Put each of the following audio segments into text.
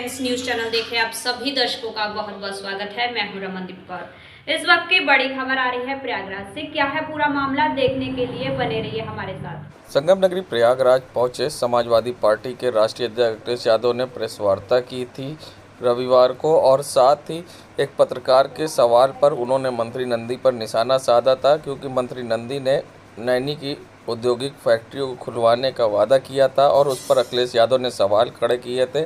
Friends, news channel देखे आप सभी दर्शकों का बहुत बहुत स्वागत है। मैं हूं रमनदीप कौर। इस वक्त की बड़ी खबर आ रही है प्रयागराज से। क्या है पूरा मामला, देखने के लिए बने रहिए हमारे साथ। संगम नगरी प्रयागराज पहुंचे समाजवादी पार्टी के राष्ट्रीय अध्यक्ष अखिलेश यादव ने प्रेस वार्ता की थी रविवार को, और साथ ही एक पत्रकार के सवाल पर उन्होंने मंत्री नंदी पर निशाना साधा था, क्योंकि मंत्री नंदी ने नैनी की औद्योगिक फैक्ट्रियों को खुलवाने का वादा किया था और उस पर अखिलेश यादव ने सवाल खड़े किए थे,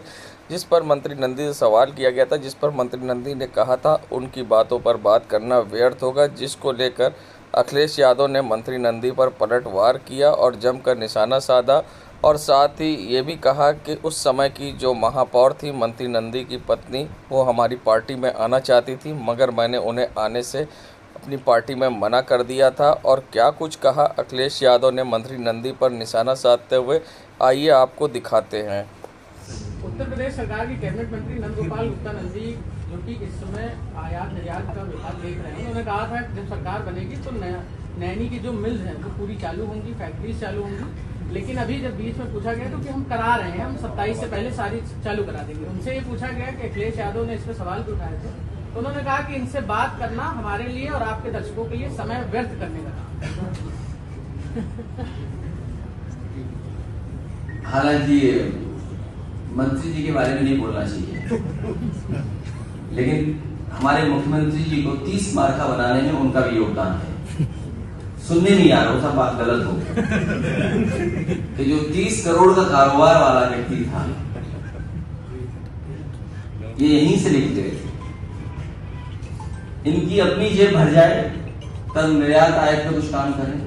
जिस पर मंत्री नंदी से सवाल किया गया था, जिस पर मंत्री नंदी ने कहा था उनकी बातों पर बात करना व्यर्थ होगा, जिसको लेकर अखिलेश यादव ने मंत्री नंदी पर पलटवार किया और जमकर निशाना साधा। और साथ ही ये भी कहा कि उस समय की जो महापौर थी मंत्री नंदी की पत्नी, वो हमारी पार्टी में आना चाहती थी, मगर मैंने उन्हें आने से अपनी पार्टी में मना कर दिया था। और क्या कुछ कहा अखिलेश यादव ने मंत्री नंदी पर निशाना साधते हुए, आइए आपको दिखाते हैं। उत्तर प्रदेश सरकार की कैबिनेट मंत्री नंदगोपाल गुप्ता नंदी, जो कि इस समय आयात निर्यात का विभाग देख रहे हैं, उन्होंने कहा था कि जब सरकार बनेगी तो नैनी की जो मिल्स हैं वो पूरी चालू होंगी, फैक्ट्रीज चालू होंगी। लेकिन अभी जब बीच में पूछा गया तो कि हम करा रहे हैं, हम 27 से पहले सारी चालू करा देंगे। उनसे ये पूछा गया कि अखिलेश यादव ने इस पर सवाल भी उठाए थे, तो उन्होंने कहा कि इनसे बात करना हमारे लिए और आपके दर्शकों के लिए समय व्यर्थ करने का काम। हालांकि मंत्री जी के बारे में नहीं बोलना चाहिए, लेकिन हमारे मुख्यमंत्री जी को 30 मार्का बनाने में उनका भी योगदान है। सुनने नहीं आ रहा, सब बात गलत हो कि जो 30 करोड़ का कारोबार वाला व्यक्ति था, ये यहीं से लिख गए थे। इनकी अपनी जेब भर जाए तब निर्यात आयोग पे कुछ काम करें।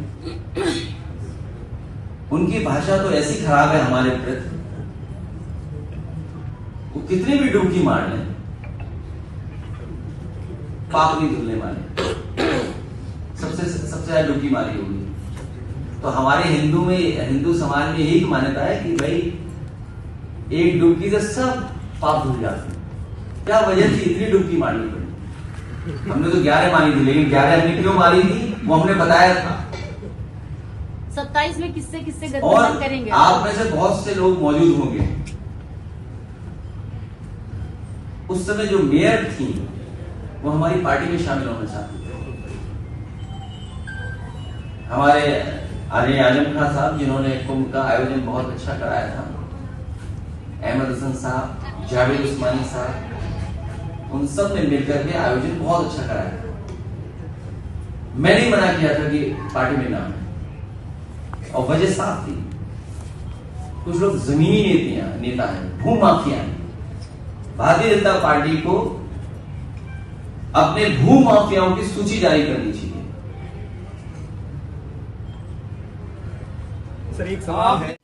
उनकी भाषा तो ऐसी खराब है हमारे प्रति, वो कितनी भी डुबकी मार लें, पाप नहीं धुलने वाले। सबसे ज्यादा डुबकी मारी होगी। तो हमारे हिंदू समाज में यही मान्यता है कि भाई एक डुबकी से सब पाप धुल जाते हैं। क्या वजह थी इतनी डुबकी मारनी पड़ी? हमने तो 11 मारी थी, लेकिन 11 हमने क्यों मारी थी वो हमने बताया था। 27 में किससे और करेंगे? आप में से बहुत से लोग मौजूद होंगे, उस समय जो मेयर थी वो हमारी पार्टी में शामिल होना चाहती थी। हमारे आर्य आजम खान साहब, जिन्होंने कुंभ का आयोजन बहुत अच्छा कराया था, अहमद हसन साहब, जावेद उस्मानी साहब, उन सब ने मिलकर के आयोजन बहुत अच्छा कराया था। मैंने मना किया था कि पार्टी में ना आए, और वजह साफ थी। कुछ लोग जमीनी नेता हैं, भूमाफिया हैं। भारतीय जनता पार्टी को अपने भूमाफियाओं की सूची जारी करनी चाहिए। सर, एक सवाल है।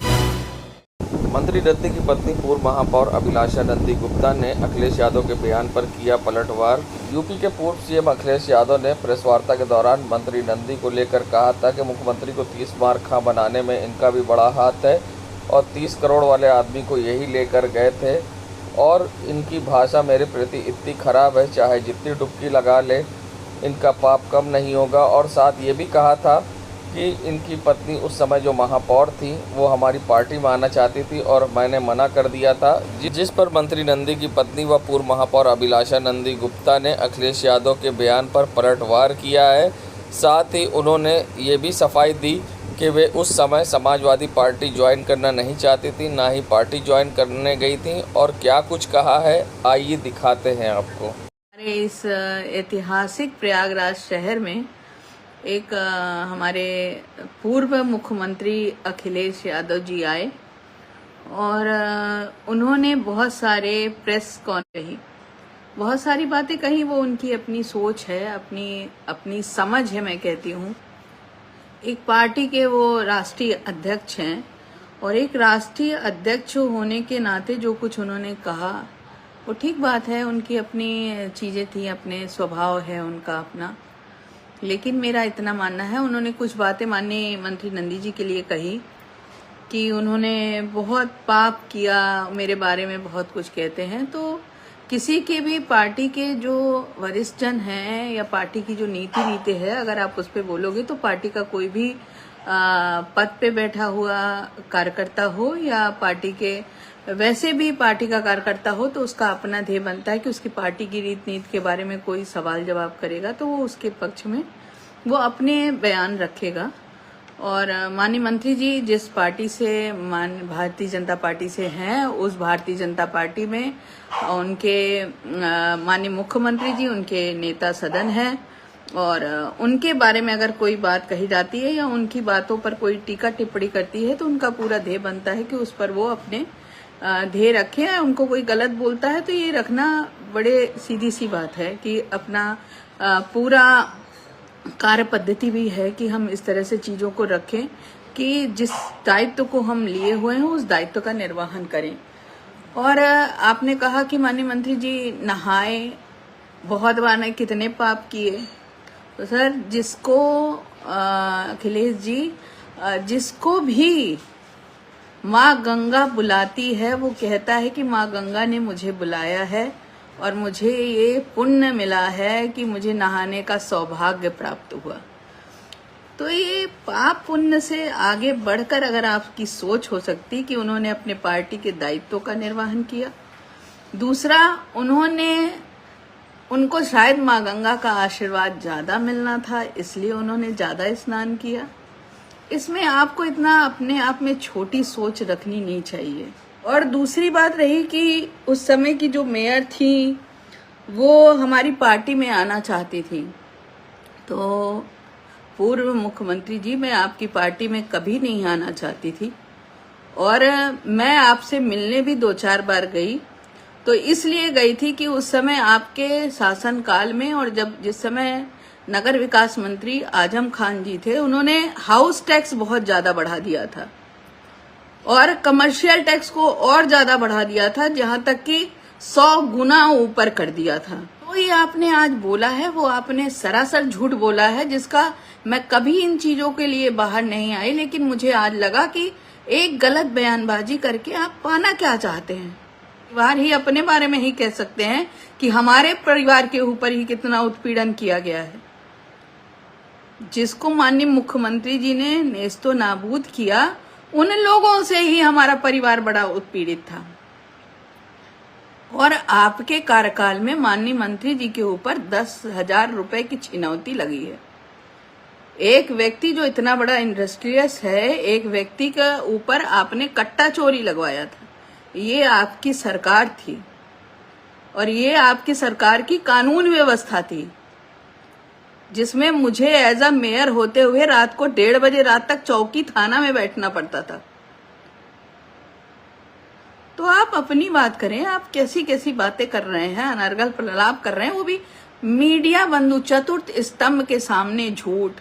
मंत्री नंदी की पत्नी पूर्व महापौर अभिलाषा नंदी गुप्ता ने अखिलेश यादव के बयान पर किया पलटवार। यूपी के पूर्व सीएम अखिलेश यादव ने प्रेस वार्ता के दौरान मंत्री नंदी को लेकर कहा था कि मुख्यमंत्री को 30 मार्का बनाने में इनका भी बड़ा हाथ है, और 30 करोड़ वाले आदमी को यही लेकर गए थे, और इनकी भाषा मेरे प्रति इतनी खराब है, चाहे जितनी डुबकी लगा ले इनका पाप कम नहीं होगा। और साथ ये भी कहा था कि इनकी पत्नी उस समय जो महापौर थी वो हमारी पार्टी में आना चाहती थी और मैंने मना कर दिया था, जिस पर मंत्री नंदी की पत्नी व पूर्व महापौर अभिलाषा नंदी गुप्ता ने अखिलेश यादव के बयान पर पलटवार किया है। साथ ही उन्होंने ये भी सफाई दी कि वे उस समय समाजवादी पार्टी ज्वाइन करना नहीं चाहती थी, ना ही पार्टी ज्वाइन करने गई थी। और क्या कुछ कहा है, आइए दिखाते हैं आपको। हमारे इस ऐतिहासिक प्रयागराज शहर में एक हमारे पूर्व मुख्यमंत्री अखिलेश यादव जी आए, और उन्होंने बहुत सारे प्रेस कॉन्फ्रेंस कही, बहुत सारी बातें कही। वो उनकी अपनी सोच है, अपनी समझ है, मैं कहती हूँ। एक पार्टी के वो राष्ट्रीय अध्यक्ष हैं, और एक राष्ट्रीय अध्यक्ष होने के नाते जो कुछ उन्होंने कहा वो ठीक बात है, उनकी अपनी चीजें थी, अपने स्वभाव है उनका अपना। लेकिन मेरा इतना मानना है, उन्होंने कुछ बातें माननीय मंत्री नंदी जी के लिए कही कि उन्होंने बहुत पाप किया, मेरे बारे में बहुत कुछ कहते हैं। तो किसी के भी पार्टी के जो वरिष्ठ जन हैं या पार्टी की जो नीति रीति है, अगर आप उस पर बोलोगे तो पार्टी का कोई भी पद पे बैठा हुआ कार्यकर्ता हो या पार्टी के वैसे भी पार्टी का कार्यकर्ता हो तो उसका अपना ध्येय बनता है कि उसकी पार्टी की रीत नीति के बारे में कोई सवाल जवाब करेगा तो वो उसके पक्ष में वो अपने बयान रखेगा। और माननीय मंत्री जी जिस पार्टी से भारतीय जनता पार्टी से हैं, उस भारतीय जनता पार्टी में उनके माननीय मुख्यमंत्री जी उनके नेता सदन हैं और उनके बारे में अगर कोई बात कही जाती है या उनकी बातों पर कोई टीका टिप्पणी करती है तो उनका पूरा ध्येय बनता है कि उस पर वो अपने ध्येय रखे। उनको कोई गलत बोलता है तो ये रखना बड़े सीधी सी बात है कि अपना पूरा कार्य पद्धति भी है कि हम इस तरह से चीजों को रखें कि जिस दायित्व को हम लिए हुए हैं उस दायित्व का निर्वहन करें। और आपने कहा कि माननीय मंत्री जी नहाए बहुत बार ने कितने पाप किए, तो सर जिसको अखिलेश जी जिसको भी माँ गंगा बुलाती है वो कहता है कि माँ गंगा ने मुझे बुलाया है और मुझे ये पुण्य मिला है कि मुझे नहाने का सौभाग्य प्राप्त हुआ। तो ये पाप पुण्य से आगे बढ़कर अगर आपकी सोच हो सकती कि उन्होंने अपने पार्टी के दायित्वों का निर्वहन किया। दूसरा, उनको शायद माँ गंगा का आशीर्वाद ज्यादा मिलना था इसलिए उन्होंने ज्यादा स्नान किया। इसमें आपको इतना अपने आप में छोटी सोच रखनी नहीं चाहिए। और दूसरी बात रही कि उस समय की जो मेयर थी वो हमारी पार्टी में आना चाहती थी, तो पूर्व मुख्यमंत्री जी मैं आपकी पार्टी में कभी नहीं आना चाहती थी और मैं आपसे मिलने भी 2-4 बार गई। तो इसलिए गई थी कि उस समय आपके शासनकाल में और जिस समय नगर विकास मंत्री आजम खान जी थे उन्होंने हाउस टैक्स बहुत ज्यादा बढ़ा दिया था और कमर्शियल टैक्स को और ज्यादा बढ़ा दिया था, जहां तक कि 100 गुना ऊपर कर दिया था। तो ये आपने आज बोला है वो आपने सरासर झूठ बोला है, जिसका मैं कभी इन चीजों के लिए बाहर नहीं आई। लेकिन मुझे आज लगा कि एक गलत बयानबाजी करके आप पाना क्या चाहते हैं। परिवार ही अपने बारे में ही कह सकते हैं कि हमारे परिवार के ऊपर ही कितना उत्पीड़न किया गया है, जिसको माननीय मुख्यमंत्री जी ने नेस्तो नाबूद किया उन लोगों से ही हमारा परिवार बड़ा उत्पीड़ित था। और आपके कार्यकाल में माननीय मंत्री जी के ऊपर 10,000 रुपए की छिनौती लगी है। एक व्यक्ति जो इतना बड़ा इंडस्ट्रियस है, एक व्यक्ति के ऊपर आपने कट्टा चोरी लगवाया था। ये आपकी सरकार थी और ये आपकी सरकार की कानून व्यवस्था थी, जिसमें मुझे एज अ मेयर होते हुए रात को 1:30 बजे रात तक चौकी थाना में बैठना पड़ता था। तो आप अपनी बात करें, आप कैसी कैसी बातें कर रहे हैं, अनर्गल प्रलाप कर रहे हैं, वो भी मीडिया बंधु चतुर्थ स्तंभ के सामने झूठ,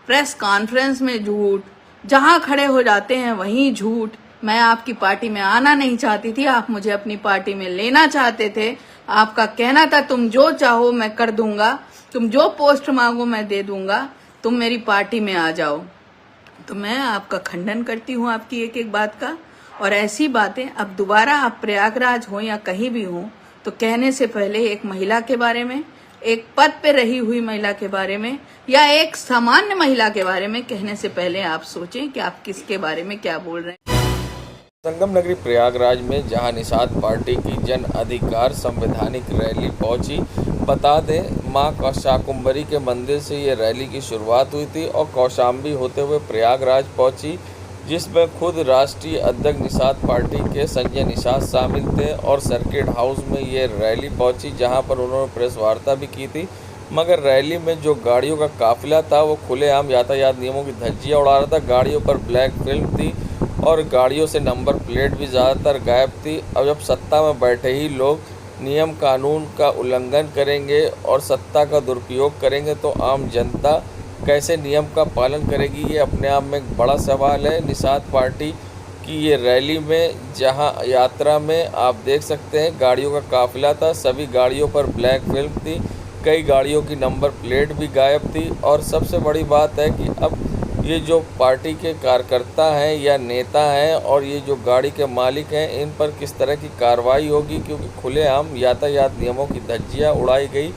प्रेस कॉन्फ्रेंस में झूठ, जहां खड़े हो जाते हैं वहीं झूठ। मैं आपकी पार्टी में आना नहीं चाहती थी, आप मुझे अपनी पार्टी में लेना चाहते थे। आपका कहना था तुम जो चाहो मैं कर दूंगा, तुम जो पोस्ट मांगो मैं दे दूंगा, तुम मेरी पार्टी में आ जाओ। तो मैं आपका खंडन करती हूँ आपकी एक एक बात का। और ऐसी बातें अब दोबारा आप प्रयागराज हो या कहीं भी हो तो कहने से पहले एक महिला के बारे में, एक पद पे रही हुई महिला के बारे में या एक सामान्य महिला के बारे में कहने से पहले आप सोचें कि आप किसके बारे में क्या बोल रहे हैं। संगम नगरी प्रयागराज में जहां निषाद पार्टी की जन अधिकार संवैधानिक रैली पहुंची। बता दें मां कौशाकुंबरी के मंदिर से ये रैली की शुरुआत हुई थी और कौशाम्बी होते हुए प्रयागराज पहुंची, जिसमें खुद राष्ट्रीय अध्यक्ष निषाद पार्टी के संजय निषाद शामिल थे और सर्किट हाउस में ये रैली पहुंची, जहां पर उन्होंने प्रेस वार्ता भी की थी। मगर रैली में जो गाड़ियों का काफिला था वो खुलेआम यातायात नियमों की धज्जियां उड़ा रहा था। गाड़ियों पर ब्लैक फिल्म थी और गाड़ियों से नंबर प्लेट भी ज़्यादातर गायब थी। अब जब सत्ता में बैठे ही लोग नियम कानून का उल्लंघन करेंगे और सत्ता का दुरुपयोग करेंगे तो आम जनता कैसे नियम का पालन करेगी, ये अपने आप में एक बड़ा सवाल है। निषाद पार्टी की ये रैली में जहां यात्रा में आप देख सकते हैं गाड़ियों का काफिला था, सभी गाड़ियों पर ब्लैक फिल्म थी, कई गाड़ियों की नंबर प्लेट भी गायब थी। और सबसे बड़ी बात है कि अब ये जो पार्टी के कार्यकर्ता हैं या नेता हैं और ये जो गाड़ी के मालिक हैं, इन पर किस तरह की कार्रवाई होगी, क्योंकि खुलेआम यातायात नियमों की धज्जियां उड़ाई गई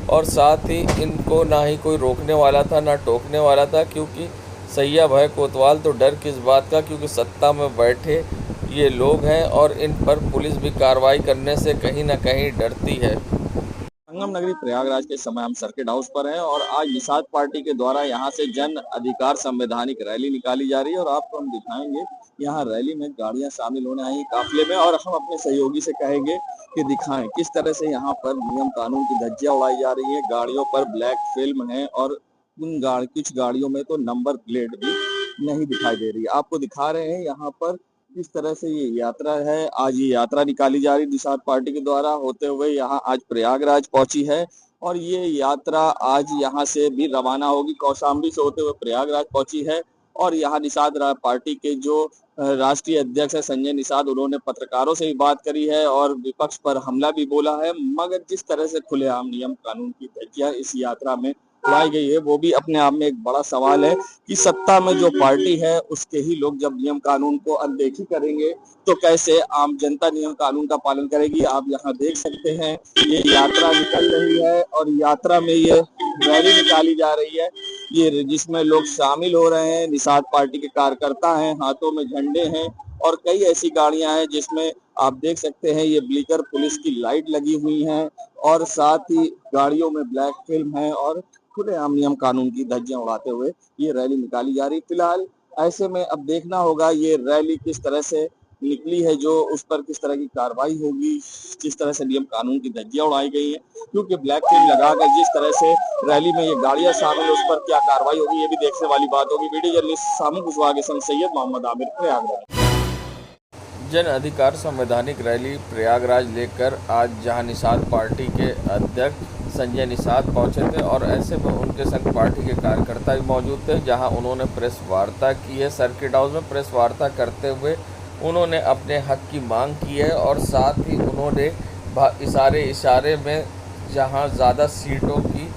और साथ ही इनको ना ही कोई रोकने वाला था ना टोकने वाला था। क्योंकि सैया भय कोतवाल तो डर किस बात का, क्योंकि सत्ता में बैठे ये लोग हैं और इन पर पुलिस भी कार्रवाई करने से कहीं ना कहीं डरती है। संगम नगरी प्रयागराज के समय हम सर्किट हाउस पर हैं और आज निषाद पार्टी के द्वारा यहां से जन अधिकार संवैधानिक रैली निकाली जा रही है और आपको हम दिखाएंगे यहाँ रैली में गाड़ियां शामिल होने आई काफिले में और हम अपने सहयोगी से कहेंगे कि दिखाएं किस तरह से यहाँ पर नियम कानून की धज्जियां उड़ाई जा रही है। गाड़ियों पर ब्लैक फिल्म है और कुछ गाड़ियों में तो नंबर प्लेट भी नहीं दिखाई दे रही है। आपको दिखा रहे हैं यहाँ पर किस तरह से ये यात्रा है। आज ये यात्रा निकाली जा रही निषाद पार्टी के द्वारा होते हुए यहाँ आज प्रयागराज पहुंची है और ये यात्रा आज यहाँ से भी रवाना होगी। कौशाम्बी से होते हुए प्रयागराज पहुंची है और यहाँ निषाद पार्टी के जो राष्ट्रीय अध्यक्ष है संजय निषाद, उन्होंने पत्रकारों से भी बात करी है और विपक्ष पर हमला भी बोला है। मगर जिस तरह से खुलेआम नियम कानून की धज्जियां इस यात्रा में उड़ाई गई है वो भी अपने आप में एक बड़ा सवाल है कि सत्ता में जो पार्टी है उसके ही लोग जब नियम कानून को अनदेखी करेंगे तो कैसे आम जनता नियम कानून का पालन करेगी। आप यहाँ देख सकते हैं ये यात्रा निकल रही है और यात्रा में ये रैली निकाली जा रही है ये जिसमें लोग शामिल हो रहे हैं। निषाद पार्टी के कार्यकर्ता हैं, हाथों में झंडे हैं और कई ऐसी गाड़ियां हैं जिसमें आप देख सकते हैं ये ब्लिकर पुलिस की लाइट लगी हुई है और साथ ही गाड़ियों में ब्लैक फिल्म है और खुलेआम नियम कानून की धज्जियां उड़ाते हुए ये रैली निकाली जा रही। फिलहाल ऐसे में अब देखना होगा ये रैली किस तरह से निकली है, जो उस पर किस तरह की कार्रवाई होगी, किस तरह से नियम कानून की धज्जियां उड़ाई गई है, क्योंकि ब्लैक फिल्म लगाकर जिस तरह से रैली में ये गाड़ियां शामिल है उस पर क्या कार्रवाई होगी ये भी देखने वाली बात होगी। वीडियो जर्नलिस्ट सामू कुशवाहा के संग सैयद मोहम्मद आमिर, प्रयागराज। जन अधिकार संवैधानिक रैली प्रयागराज लेकर आज जहां निषाद पार्टी के अध्यक्ष संजय निषाद पहुंचे थे और ऐसे में उनके संग पार्टी के कार्यकर्ता भी मौजूद थे, जहां उन्होंने प्रेस वार्ता की है। सर्किट हाउस में प्रेस वार्ता करते हुए उन्होंने अपने हक की मांग की है और साथ ही उन्होंने इशारे में जहां ज़्यादा सीटों की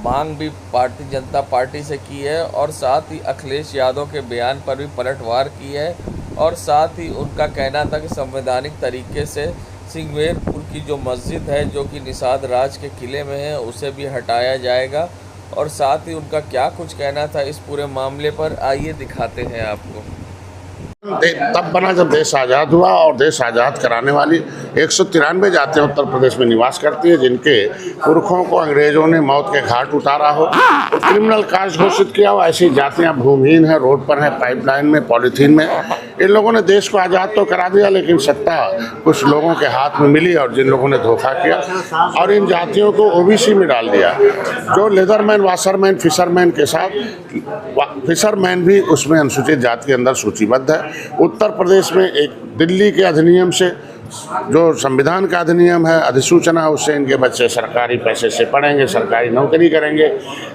मांग भी भारतीय जनता पार्टी से की है और साथ ही अखिलेश यादव के बयान पर भी पलटवार की है और साथ ही उनका कहना था कि संवैधानिक तरीके से सिंगवेरपुर की जो मस्जिद है जो कि निषाद राज के किले में है उसे भी हटाया जाएगा और साथ ही उनका क्या कुछ कहना था इस पूरे मामले पर, आइए दिखाते हैं आपको। तब बना जब देश आज़ाद हुआ और देश आज़ाद कराने वाली 193 जातियाँ उत्तर प्रदेश में निवास करती है जिनके पुरखों को अंग्रेजों ने मौत के घाट उतारा हो, क्रिमिनल कास्ट घोषित किया हो। ऐसी जातियाँ भूमिहीन हैं, रोड पर हैं, पाइपलाइन में, पॉलीथीन में। इन लोगों ने देश को आज़ाद तो करा दिया लेकिन सत्ता कुछ लोगों के हाथ में मिली और जिन लोगों ने धोखा किया और इन जातियों को ओबीसी में डाल दिया। जो लेदरमैन, वाशरमैन, फिशरमैन के साथ फिशरमैन भी उसमें अनुसूचित जाति के अंदर सूचीबद्ध है। उत्तर प्रदेश में एक दिल्ली के अधिनियम से जो संविधान का अधिनियम है, अधिसूचना, उससे इनके बच्चे सरकारी पैसे से पढ़ेंगे, सरकारी नौकरी करेंगे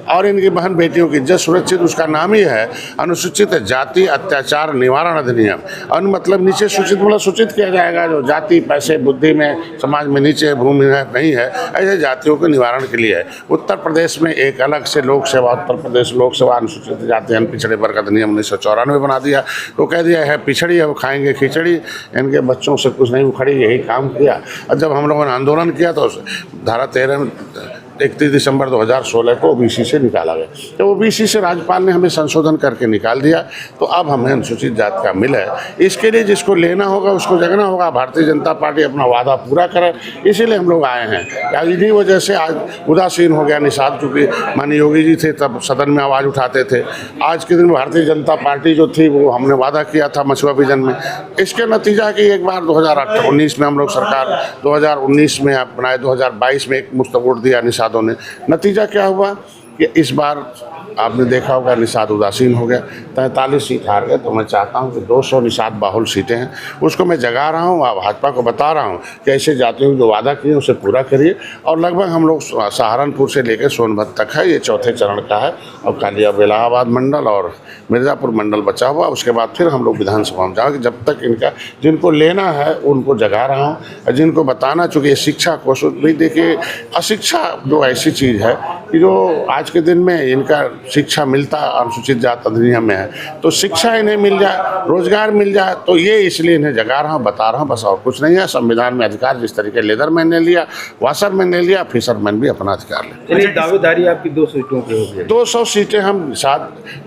और इनकी बहन बेटियों की इज्जत सुरक्षित। उसका नाम ही है अनुसूचित जाति अत्याचार निवारण अधिनियम। अन मतलब नीचे सूचित मतलब सूचित किया जाएगा जो जाति पैसे बुद्धि में समाज में नीचे भूमि नहीं है, ऐसे जातियों के निवारण के लिए है। उत्तर प्रदेश में एक अलग से लोक सेवा, उत्तर प्रदेश लोक सेवा अनुसूचित जाति पिछड़े वर्ग अधिनियम 1994 बना दिया। तो कह दिया है पिछड़ी है वो खाएंगे खिचड़ी, इनके बच्चों से कुछ नहीं उखड़ी, यही काम किया। और जब हम लोगों ने आंदोलन किया तो धारा 13 31 दिसंबर 2016 को ओबीसी से निकाला गया। तो ओबीसी से राज्यपाल ने हमें संशोधन करके निकाल दिया तो अब हमें अनुसूचित जाति का मिला है। इसके लिए जिसको लेना होगा उसको जगना होगा। भारतीय जनता पार्टी अपना वादा पूरा करे, इसीलिए हम लोग आए हैं। इन्हीं वजह से आज उदासीन हो गया निषाद, चूँकि माननीय योगी जी थे तब सदन में आवाज़ उठाते थे। आज के दिन भारतीय जनता पार्टी जो थी वो हमने वादा किया था मछुआ विजन में। इसके नतीजा कि एक बार 2019 में हम लोग सरकार 2019 में बनाए, 2022 में एक मुश्त वोट दिया निषादों ने। नतीजा क्या हुआ कि इस बार आपने देखा होगा निषाद उदासीन हो गया, 43 सीट हार गए। तो मैं चाहता हूं कि 200 निषाद बाहुल सीटें हैं उसको मैं जगा रहा हूं, भाजपा को बता रहा हूं कि ऐसे जातियों जो वादा किए उसे पूरा करिए। और लगभग हम लोग सहारनपुर से लेकर सोनभद्र तक है, ये चौथे चरण का है और खाली अब इलाहाबाद मंडल और मिर्ज़ापुर मंडल बचा हुआ। उसके बाद फिर हम लोग विधानसभा में जाएंगे। जब तक इनका जिनको लेना है उनको जगा रहा हूँ और जिनको बताना, चूँकि ये शिक्षा को भी देखिए, अशिक्षा जो ऐसी चीज़ है कि जो आज के दिन में इनका शिक्षा मिलता अनुसूचित जाति अधिनियम में है, तो शिक्षा इन्हें मिल जाए, रोजगार मिल जाए, तो ये इसलिए इन्हें जगा रहा हूँ, बता रहा हूँ, बस और कुछ नहीं है। संविधान में अधिकार जिस तरीके लेदरमैन ने लिया, वाशरमैन ने लिया, फिशरमैन भी अपना अधिकार ले। दावेदारी आपकी 200 सीटों की होगी। 200 सीटें हम साथ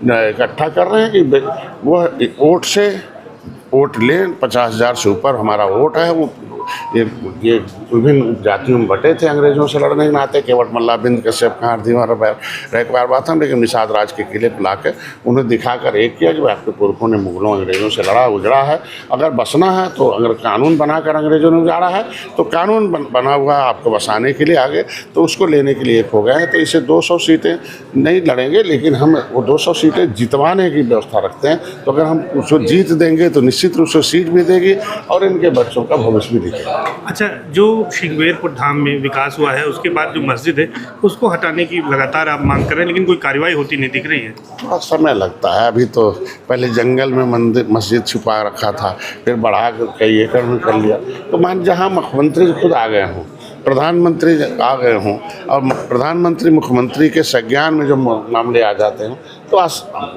इकट्ठा कर रहे हैं कि वो वोट से वोट लें। 50,000 से ऊपर हमारा वोट है। वो ये विभिन्न जातियों में बटे थे अंग्रेजों से लड़ने के नाते। केवट मल्ला, बिंद कश्यप, कांर धीवर रैकबार बाथम, लेकिन निषाद राज के किले पर लाकर उन्हें दिखाकर एक किया कि आपके पुरखों ने मुगलों अंग्रेजों से लड़ा उजड़ा है, अगर बसना है तो अगर कानून बनाकर अंग्रेजों ने उजाड़ा है तो कानून बना हुआ है आपको बसाने के लिए आगे, तो उसको लेने के लिए एक हो गए हैं। तो इसे 200 सीटें नहीं लड़ेंगे, लेकिन हम वो 200 सीटें जितवाने की व्यवस्था रखते हैं। तो अगर हम उसको जीत देंगे तो निश्चित रूप से सीट भी देगी और इनके बच्चों का भविष्य भी दिखेगा। अच्छा, जो शिंगवेरपुर धाम में विकास हुआ है उसके बाद जो मस्जिद है उसको हटाने की लगातार आप मांग कर रहे हैं, लेकिन कोई कार्रवाई होती नहीं दिख रही है। थोड़ा समय लगता है। अभी तो पहले जंगल में मस्जिद छुपा रखा था, फिर बढ़ा कर कई एकड़ में कर लिया। तो मान जहाँ मुख्यमंत्री खुद आ गए हों, प्रधानमंत्री आ गए हों और प्रधानमंत्री मुख्यमंत्री के संज्ञान में जो मामले आ जाते हैं तो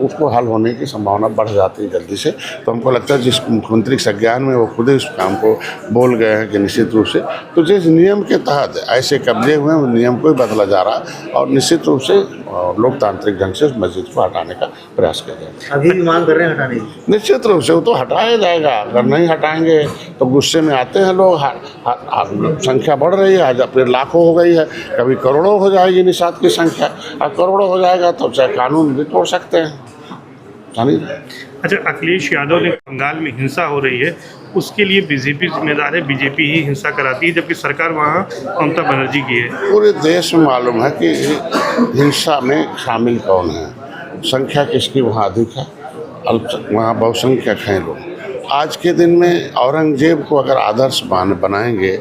उसको हल होने की संभावना बढ़ जाती है जल्दी से। तो हमको लगता है जिस मुख्यमंत्री के संज्ञान में वो खुद ही उस काम को बोल गए हैं कि निश्चित रूप से, तो जिस नियम के तहत ऐसे कब्जे हुए हैं नियम को ही बदला जा रहा है और निश्चित रूप से लोकतांत्रिक ढंग से उस मस्जिद को हटाने का प्रयास किया जाएगा। अभी भी मांग कर रहे हैं हटाने की? निश्चित रूप से वो तो हटाया जाएगा। अगर नहीं हटाएंगे तो गुस्से में आते हैं लोग। संख्या बढ़ रही है, आज फिर लाखों हो गई है, कभी करोड़ों हो जाएगी निषाद की संख्या। और करोड़ों हो जाएगा तो चाहे कानून भी तोड़ सकते हैं। अच्छा, अखिलेश यादव ने बंगाल में हिंसा हो रही है उसके लिए बीजेपी जिम्मेदार है, बीजेपी ही हिंसा कराती है, जबकि सरकार वहाँ ममता बनर्जी की है। पूरे देश में मालूम है कि हिंसा में शामिल कौन है, संख्या किसकी वहाँ अधिक है, वहाँ बहुसंख्यक हैं लोग। आज के दिन में औरंगजेब को अगर आदर्श बनाएंगे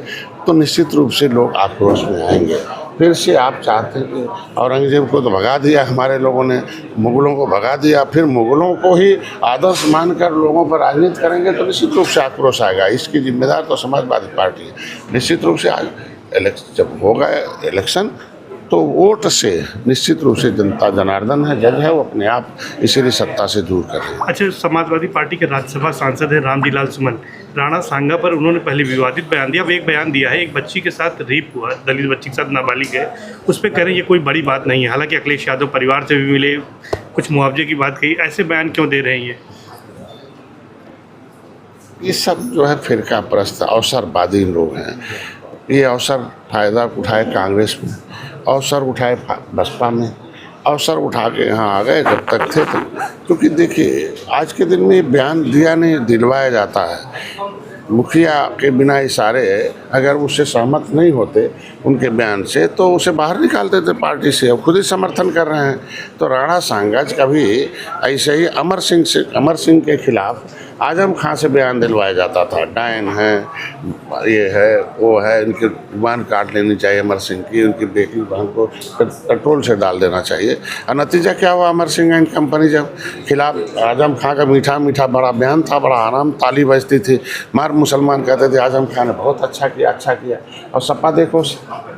तो निश्चित रूप से लोग आक्रोश में आएंगे। फिर से आप चाहते हैं कि औरंगजेब को तो भगा दिया हमारे लोगों ने, मुगलों को भगा दिया, फिर मुगलों को ही आदर्श मानकर लोगों पर राजनीति करेंगे तो निश्चित रूप से आक्रोश आएगा। इसकी जिम्मेदार तो समाजवादी पार्टी है। निश्चित रूप से आज जब होगा इलेक्शन तो वोट से निश्चित रूप से जनता जनार्दन है, जज है, वो अपने आप इसीलिए सत्ता से दूर कर रहे हैं। अच्छा, समाजवादी पार्टी के राज्यसभा सांसद हैं रामजीलाल सुमन, राणा सांगा पर उन्होंने पहले विवादित बयान दिया। अब एक बयान दिया है, एक बच्ची के साथ रेप हुआ, दलित बच्ची के साथ नाबालिग है, उस पर कह रहे हैं ये कोई बड़ी बात नहीं है। हालांकि अखिलेश यादव परिवार से भी मिले, कुछ मुआवजे की बात कही, ऐसे बयान क्यों दे रहे हैं ये सब जो है फिरका परस्त अवसरवादी लोग हैं। ये अवसर फायदा उठाए कांग्रेस में, अवसर उठाए बसपा में, अवसर उठा के यहाँ आ गए जब तक थे तो। क्योंकि देखिए आज के दिन में बयान दिया नहीं दिलवाया जाता है। मुखिया के बिना इशारे अगर उससे सहमत नहीं होते उनके बयान से तो उसे बाहर निकाल देते पार्टी से। अब खुद ही समर्थन कर रहे हैं। तो राणा सांगा कभी ऐसे ही अमर सिंह के खिलाफ आजम खां से बयान दिलवाया जाता था, डायन है, ये है, वो है, इनकी जुबान काट लेनी चाहिए अमर सिंह की, उनकी बेटी बहन को पेट्रोल से डाल देना चाहिए। और नतीजा क्या हुआ, अमर सिंह एंड कंपनी जब खिलाफ आजम खां का मीठा मीठा बड़ा बयान था, बड़ा आराम, ताली बजती थी, मार मुसलमान कहते थे आजम खां ने बहुत अच्छा किया। और सपा देखो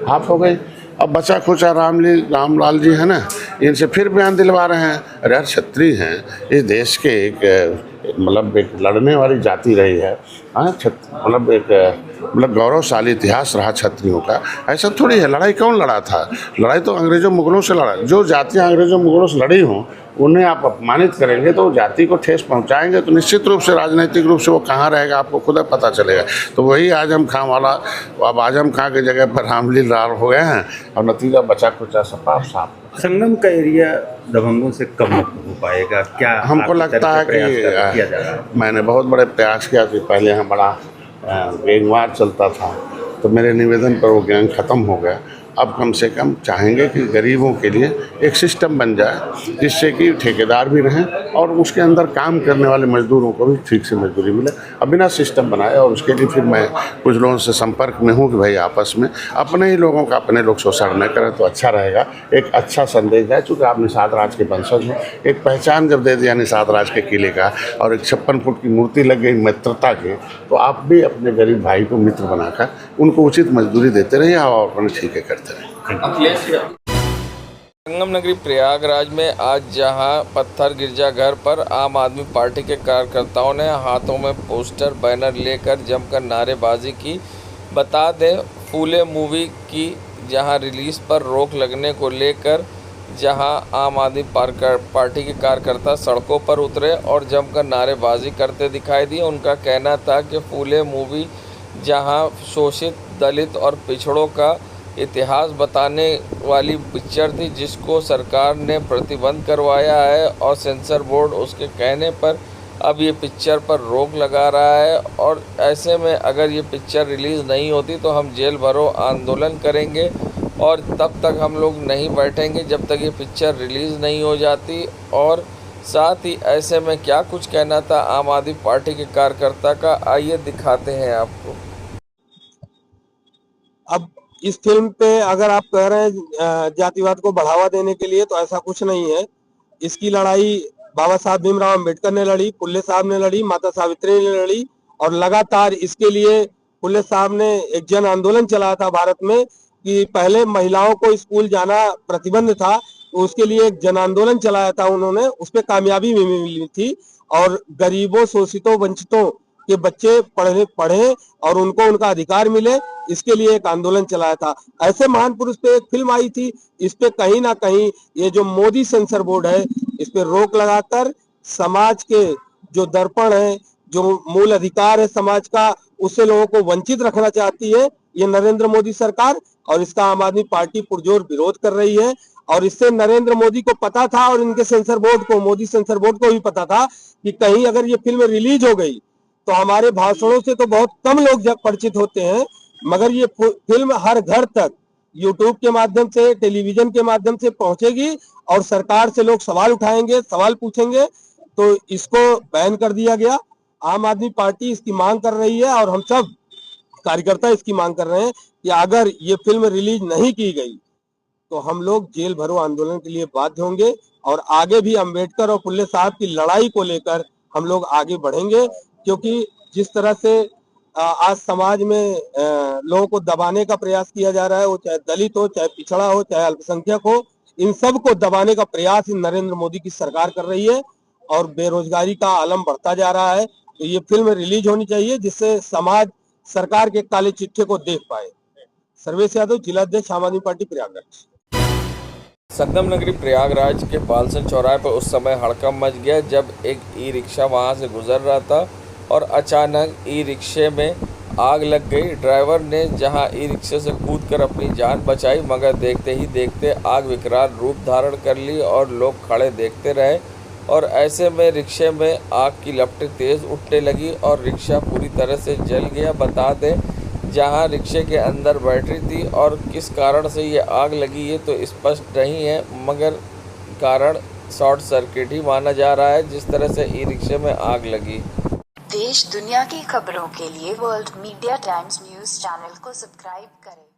हाफ हो गई। अब बचा खुचा रामलाल जी है ना, इनसे फिर बयान दिलवा रहे हैं। अरे यार क्षत्रिय हैं, इस देश के एक मतलब एक लड़ने वाली जाति रही है। मतलब गौरवशाली इतिहास रहा क्षत्रियों का। ऐसा थोड़ी है, लड़ाई कौन लड़ा था? लड़ाई तो अंग्रेजों मुगलों से लड़ा। जो जातियाँ अंग्रेजों मुगलों से लड़ी हों उन्हें आप अपमानित करेंगे तो जाति को ठेस पहुंचाएंगे तो निश्चित रूप से राजनीतिक रूप से वो कहाँ रहेगा आपको खुद पता चलेगा। तो वही आजम खां वाला, अब आजम खां की जगह पर रामलीला हो गए हैं और नतीजा बचा खुचा साफ। संगम का एरिया दबंगों से कब हो पाएगा? क्या हमको लगता है कि मैंने बहुत बड़े प्रयास किया कि पहले यहाँ बड़ा गैंगवार चलता था तो मेरे निवेदन पर वो गैंग ख़त्म हो गया। अब कम से कम चाहेंगे कि गरीबों के लिए एक सिस्टम बन जाए जिससे कि ठेकेदार भी रहें और उसके अंदर काम करने वाले मजदूरों को भी ठीक से मजदूरी मिले। अब बिना सिस्टम बनाए, और उसके लिए फिर मैं कुछ लोगों से संपर्क में हूँ कि भाई आपस में अपने ही लोगों का अपने लोग शोषण न करें तो अच्छा रहेगा। एक अच्छा संदेश है, चूँकि आप निषाद राज के वंशज हैं। एक पहचान जब दे दिया निषाद राज के किले का और एक 56 फुट की मूर्ति लग गई मित्रता की, तो आप भी अपने गरीब भाई को मित्र बनाकर उनको उचित मजदूरी देते रहिए और अपने ठीक है करते रहिए। संगम नगरी प्रयागराज में आज जहां पत्थर गिरजाघर पर आम आदमी पार्टी के कार्यकर्ताओं ने हाथों में पोस्टर बैनर लेकर जमकर नारेबाजी की। बता दें फूले मूवी की जहां रिलीज पर रोक लगने को लेकर जहां आम आदमी पार्टी के कार्यकर्ता सड़कों पर उतरे और जमकर नारेबाजी करते दिखाई दिए। उनका कहना था कि फूले मूवी जहां शोषित, दलित और पिछड़ों का इतिहास बताने वाली पिक्चर थी, जिसको सरकार ने प्रतिबंध करवाया है और सेंसर बोर्ड उसके कहने पर अब ये पिक्चर पर रोक लगा रहा है। और ऐसे में अगर ये पिक्चर रिलीज़ नहीं होती तो हम जेल भरो आंदोलन करेंगे और तब तक हम लोग नहीं बैठेंगे जब तक ये पिक्चर रिलीज़ नहीं हो जाती। और साथ ही ऐसे में क्या कुछ कहना था आम आदमी पार्टी के कार्यकर्ता का, आइए दिखाते हैं आपको। अब इस फिल्म पे अगर आप कह रहे हैं जातिवाद को बढ़ावा देने के लिए, तो ऐसा कुछ नहीं है। इसकी लड़ाई बाबा साहब भीमराव अंबेडकर ने लड़ी, फुल्ले साहब ने लड़ी, माता सावित्री ने लड़ी और लगातार इसके लिए फुल्ले साहब ने एक जन आंदोलन चलाया था भारत में कि पहले महिलाओं को स्कूल जाना प्रतिबंध था, तो उसके लिए एक जन आंदोलन चलाया था उन्होंने, उस पर कामयाबी भी मिली थी। और गरीबों, शोषितों, वंचितों के बच्चे पढ़े और उनको उनका अधिकार मिले, इसके लिए एक आंदोलन चलाया था। ऐसे महान पुरुष पे एक फिल्म आई थी, इस पे कहीं ना कहीं ये जो मोदी सेंसर बोर्ड है, इस पे रोक लगाकर समाज के जो दर्पण है, जो मूल अधिकार है समाज का, उससे लोगों को वंचित रखना चाहती है ये नरेंद्र मोदी सरकार। और इसका आम आदमी पार्टी पुरजोर विरोध कर रही है। और इससे नरेंद्र मोदी को पता था और इनके सेंसर बोर्ड को, मोदी सेंसर बोर्ड को भी पता था कि कहीं अगर ये फिल्म रिलीज हो गई तो हमारे भाषणों से तो बहुत कम लोग परिचित होते हैं, मगर ये फिल्म हर घर तक यूट्यूब के माध्यम से, टेलीविजन के माध्यम से पहुंचेगी और सरकार से लोग सवाल उठाएंगे, सवाल पूछेंगे। तो इसको बैन कर दिया गया। आम आदमी पार्टी इसकी मांग कर रही है और हम सब कार्यकर्ता इसकी मांग कर रहे हैं कि अगर ये फिल्म रिलीज नहीं की गई तो हम लोग जेल भरो आंदोलन के लिए बाध्य होंगे और आगे भी अंबेडकर और फुल्ले साहब की लड़ाई को लेकर हम लोग आगे बढ़ेंगे। क्योंकि जिस तरह से आज समाज में लोगों को दबाने का प्रयास किया जा रहा है, वो चाहे दलित हो, चाहे पिछड़ा हो, चाहे अल्पसंख्यक हो, इन सब को दबाने का प्रयास नरेंद्र मोदी की सरकार कर रही है और बेरोजगारी का आलम बढ़ता जा रहा है। तो ये फिल्म रिलीज होनी चाहिए जिससे समाज सरकार के काले चिट्ठे को देख पाए। सर्वेश यादव, जिलाध्यक्ष आम आदमी पार्टी प्रयागराज। संगम नगरी प्रयागराज के पालसन चौराहे पर उस समय हड़कंप मच गया जब एक ई रिक्शा वहां से गुजर रहा था और अचानक ई रिक्शे में आग लग गई। ड्राइवर ने जहां ई रिक्शे से कूदकर अपनी जान बचाई, मगर देखते ही देखते आग विकराल रूप धारण कर ली और लोग खड़े देखते रहे। और ऐसे में रिक्शे में आग की लपटें तेज़ उठने लगी और रिक्शा पूरी तरह से जल गया। बता दें, जहां रिक्शे के अंदर बैटरी थी और किस कारण से ये आग लगी ये तो स्पष्ट नहीं है, मगर कारण शॉर्ट सर्किट ही माना जा रहा है जिस तरह से ई रिक्शे में आग लगी। देश दुनिया की खबरों के लिए world media times news channel को सब्सक्राइब करें।